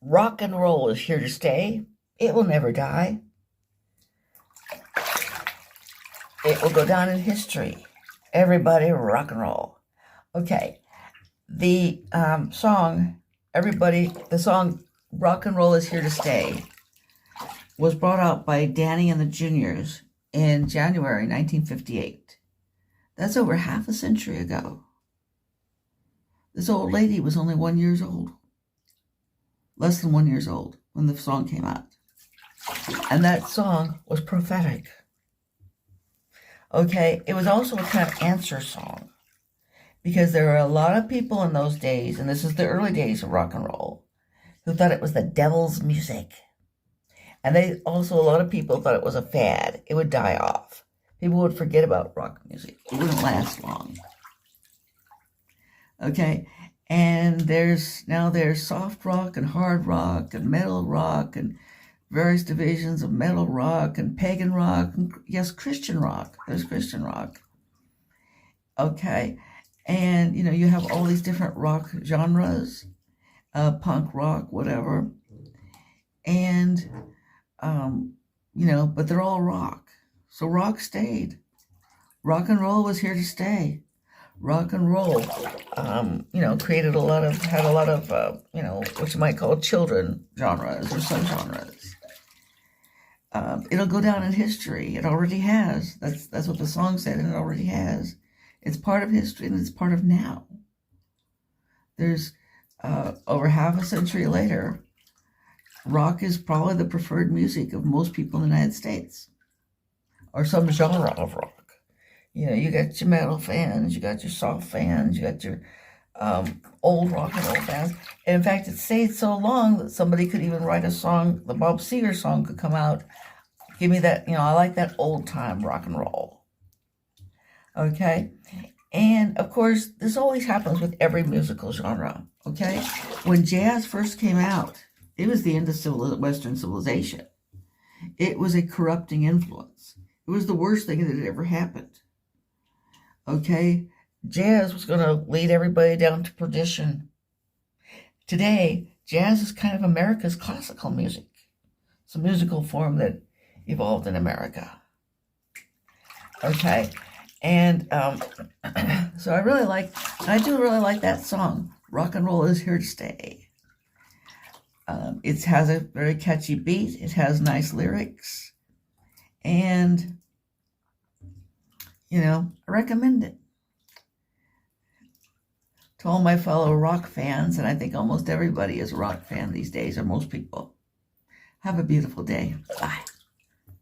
Rock and roll is here to stay. It will never die. It will go down in history. Everybody rock and roll. Okay, the song Rock and Roll is Here to Stay was brought out by Danny and the Juniors in January 1958. That's over half a century ago. This old lady was only 1 year old. Less than 1 year old when the song came out. And that song was prophetic. Okay, it was also a kind of answer song because there were a lot of people in those days, and this is the early days of rock and roll, who thought it was the devil's music. And a lot of people thought it was a fad. It would die off. People would forget about rock music. It wouldn't last long. Okay, and there's soft rock and hard rock and metal rock and various divisions of metal rock and pagan rock and yes, Christian rock. There's Christian rock. Okay, and you have all these different rock genres, punk rock, whatever, and but they're all rock. So rock stayed. Rock and roll was here to stay. Rock and roll, had a lot of, what you might call children genres or subgenres. It'll go down in history. It already has. That's what the song said, and it already has. It's part of history, and it's part of now. There's, over half a century later, rock is probably the preferred music of most people in the United States, or some genre of rock. You got your metal fans, you got your soft fans, you got your old rock and roll fans. And in fact, it stayed so long that somebody could even write a song, the Bob Seger song could come out. Give me that, I like that old time rock and roll. Okay? And of course, this always happens with every musical genre. Okay? When jazz first came out, it was the end of Western civilization. It was a corrupting influence. It was the worst thing that had ever happened. Okay, jazz was going to lead everybody down to perdition. Today, jazz is kind of America's classical music. It's a musical form that evolved in America. Okay, and so I do really like that song. Rock and roll is here to stay. It has a very catchy beat. It has nice lyrics, and I recommend it to all my fellow rock fans, and I think almost everybody is a rock fan these days, or most people. Have a beautiful day. Bye.